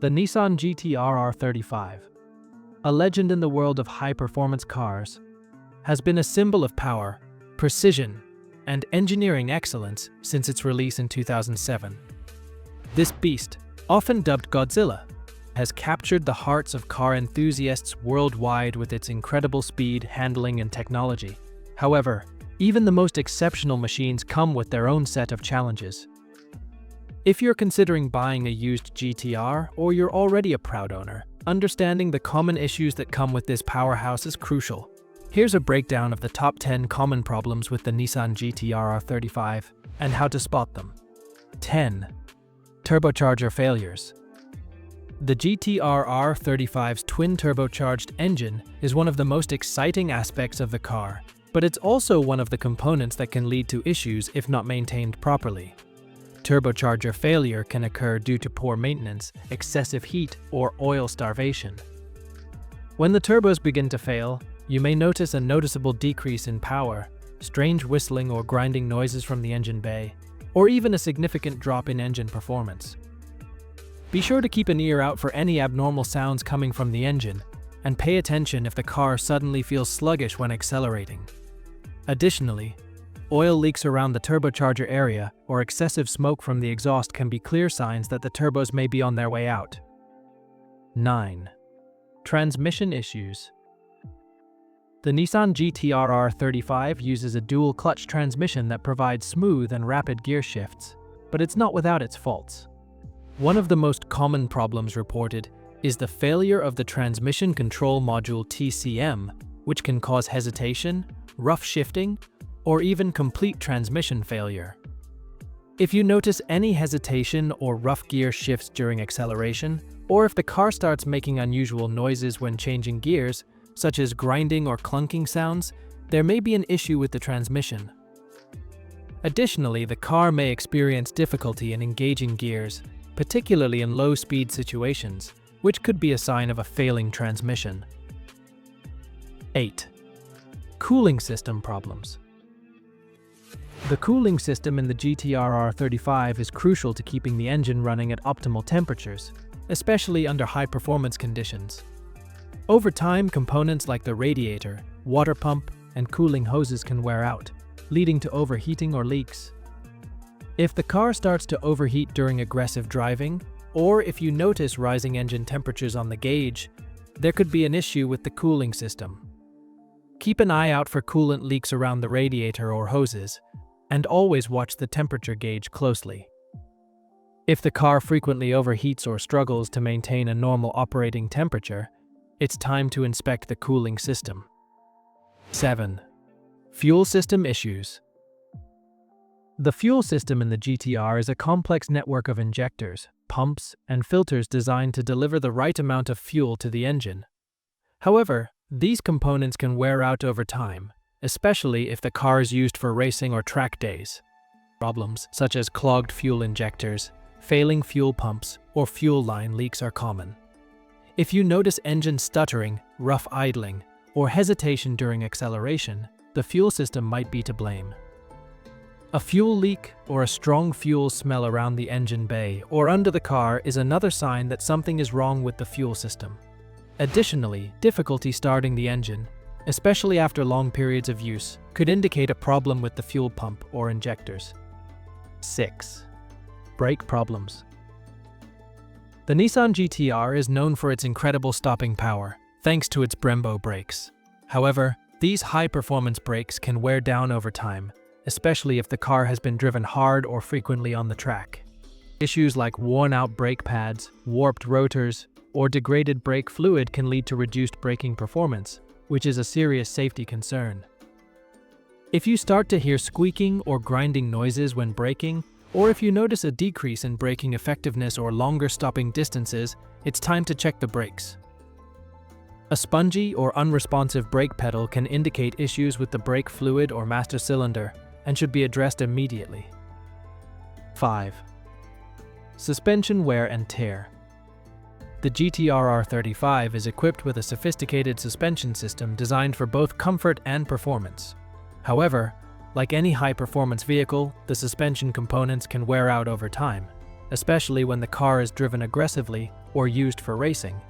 The Nissan GT-R R35, a legend in the world of high-performance cars, has been a symbol of power, precision, and engineering excellence since its release in 2007. This beast, often dubbed Godzilla, has captured the hearts of car enthusiasts worldwide with its incredible speed, handling, and technology. However, even the most exceptional machines come with their own set of challenges. If you're considering buying a used GT-R or you're already a proud owner, understanding the common issues that come with this powerhouse is crucial. Here's a breakdown of the top 10 common problems with the Nissan GT-R R35 and how to spot them. 10. Turbocharger failures. The GT-R R35's twin-turbocharged engine is one of the most exciting aspects of the car, but it's also one of the components that can lead to issues if not maintained properly. Turbocharger failure can occur due to poor maintenance, excessive heat, or oil starvation. When the turbos begin to fail, you may notice a noticeable decrease in power, strange whistling or grinding noises from the engine bay, or even a significant drop in engine performance. Be sure to keep an ear out for any abnormal sounds coming from the engine, and pay attention if the car suddenly feels sluggish when accelerating. Additionally, oil leaks around the turbocharger area or excessive smoke from the exhaust can be clear signs that the turbos may be on their way out. 9. Transmission issues. The Nissan GT-R R35 uses a dual-clutch transmission that provides smooth and rapid gear shifts, but it's not without its faults. One of the most common problems reported is the failure of the transmission control module TCM, which can cause hesitation, rough shifting, or even complete transmission failure. If you notice any hesitation or rough gear shifts during acceleration, or if the car starts making unusual noises when changing gears, such as grinding or clunking sounds, there may be an issue with the transmission. Additionally, the car may experience difficulty in engaging gears, particularly in low-speed situations, which could be a sign of a failing transmission. 8. Cooling system problems. The cooling system in the GT-R R35 is crucial to keeping the engine running at optimal temperatures, especially under high-performance conditions. Over time, components like the radiator, water pump, and cooling hoses can wear out, leading to overheating or leaks. If the car starts to overheat during aggressive driving, or if you notice rising engine temperatures on the gauge, there could be an issue with the cooling system. Keep an eye out for coolant leaks around the radiator or hoses, and always watch the temperature gauge closely. If the car frequently overheats or struggles to maintain a normal operating temperature, it's time to inspect the cooling system. 7. Fuel system issues. The fuel system in the GT-R is a complex network of injectors, pumps, and filters designed to deliver the right amount of fuel to the engine. However, these components can wear out over time, especially if the car is used for racing or track days. Problems such as clogged fuel injectors, failing fuel pumps, or fuel line leaks are common. If you notice engine stuttering, rough idling, or hesitation during acceleration, the fuel system might be to blame. A fuel leak or a strong fuel smell around the engine bay or under the car is another sign that something is wrong with the fuel system. Additionally, difficulty starting the engine, especially after long periods of use, could indicate a problem with the fuel pump or injectors. 6. Brake problems. The Nissan GT-R is known for its incredible stopping power, thanks to its Brembo brakes. However, these high-performance brakes can wear down over time, especially if the car has been driven hard or frequently on the track. Issues like worn-out brake pads, warped rotors, or degraded brake fluid can lead to reduced braking performance, which is a serious safety concern. If you start to hear squeaking or grinding noises when braking, or if you notice a decrease in braking effectiveness or longer stopping distances, it's time to check the brakes. A spongy or unresponsive brake pedal can indicate issues with the brake fluid or master cylinder and should be addressed immediately. 5. Suspension wear and tear. The GT-R R35 is equipped with a sophisticated suspension system designed for both comfort and performance. However, like any high-performance vehicle, the suspension components can wear out over time, especially when the car is driven aggressively or used for racing.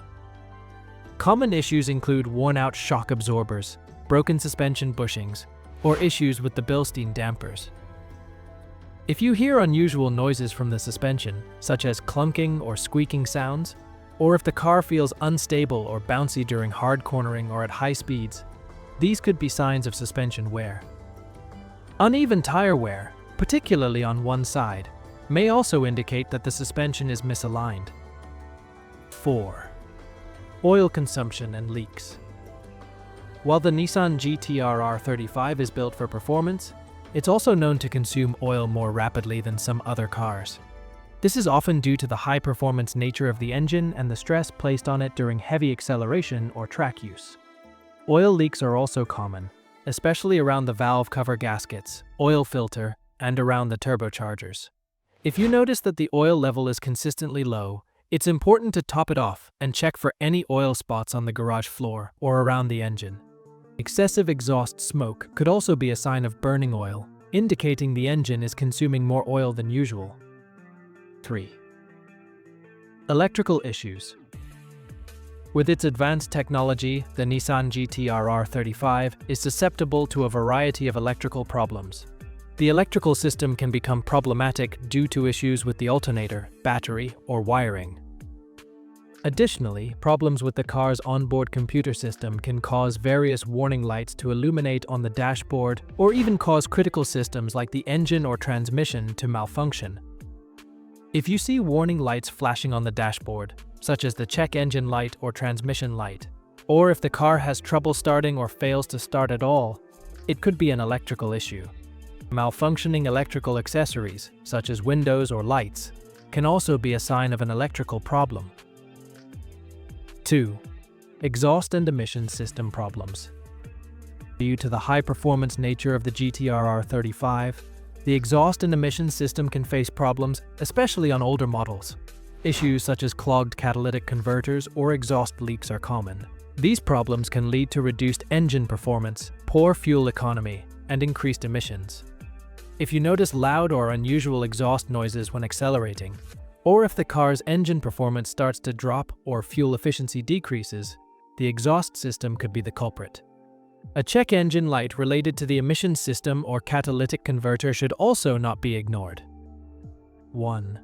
Common issues include worn-out shock absorbers, broken suspension bushings, or issues with the Bilstein dampers. If you hear unusual noises from the suspension, such as clunking or squeaking sounds, or if the car feels unstable or bouncy during hard cornering or at high speeds, these could be signs of suspension wear. Uneven tire wear, particularly on one side, may also indicate that the suspension is misaligned. 4. Oil consumption and leaks. While the Nissan GT-R R35 is built for performance, it's also known to consume oil more rapidly than some other cars. This is often due to the high-performance nature of the engine and the stress placed on it during heavy acceleration or track use. Oil leaks are also common, especially around the valve cover gaskets, oil filter, and around the turbochargers. If you notice that the oil level is consistently low, it's important to top it off and check for any oil spots on the garage floor or around the engine. Excessive exhaust smoke could also be a sign of burning oil, indicating the engine is consuming more oil than usual. 3. Electrical issues. With its advanced technology, the Nissan GT-R R35 is susceptible to a variety of electrical problems. The electrical system can become problematic due to issues with the alternator, battery, or wiring. Additionally, problems with the car's onboard computer system can cause various warning lights to illuminate on the dashboard or even cause critical systems like the engine or transmission to malfunction. If you see warning lights flashing on the dashboard, such as the check engine light or transmission light, or if the car has trouble starting or fails to start at all, it could be an electrical issue. Malfunctioning electrical accessories, such as windows or lights, can also be a sign of an electrical problem. 2. Exhaust and emission system problems. Due to the high-performance nature of the GT-R R35, the exhaust and emission system can face problems, especially on older models. Issues such as clogged catalytic converters or exhaust leaks are common. These problems can lead to reduced engine performance, poor fuel economy, and increased emissions. If you notice loud or unusual exhaust noises when accelerating, or if the car's engine performance starts to drop or fuel efficiency decreases, the exhaust system could be the culprit. A check engine light related to the emission system or catalytic converter should also not be ignored. 1.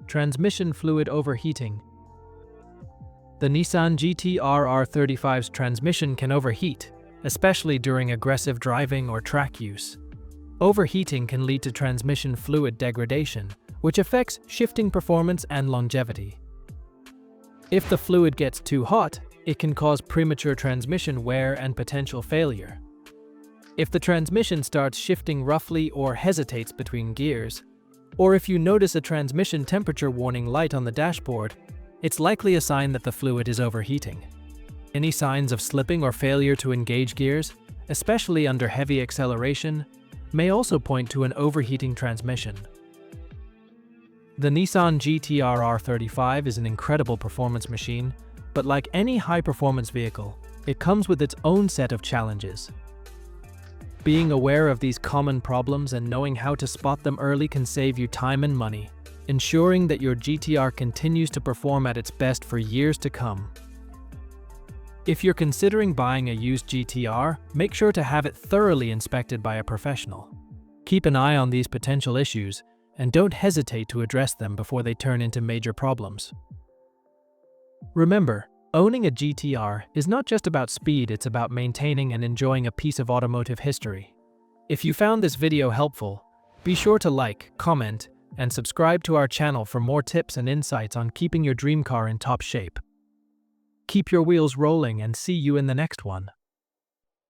Transmission fluid overheating. The Nissan GT-R R35's transmission can overheat, especially during aggressive driving or track use. Overheating can lead to transmission fluid degradation, which affects shifting performance and longevity. If the fluid gets too hot, it can cause premature transmission wear and potential failure. If the transmission starts shifting roughly or hesitates between gears, or if you notice a transmission temperature warning light on the dashboard, it's likely a sign that the fluid is overheating. Any signs of slipping or failure to engage gears, especially under heavy acceleration, may also point to an overheating transmission. The Nissan GT-R R35 is an incredible performance machine, but like any high-performance vehicle, it comes with its own set of challenges. Being aware of these common problems and knowing how to spot them early can save you time and money, ensuring that your GT-R continues to perform at its best for years to come. If you're considering buying a used GT-R, make sure to have it thoroughly inspected by a professional. Keep an eye on these potential issues, and don't hesitate to address them before they turn into major problems. Remember, owning a GT-R is not just about speed, it's about maintaining and enjoying a piece of automotive history. If you found this video helpful, be sure to like, comment, and subscribe to our channel for more tips and insights on keeping your dream car in top shape. Keep your wheels rolling and see you in the next one.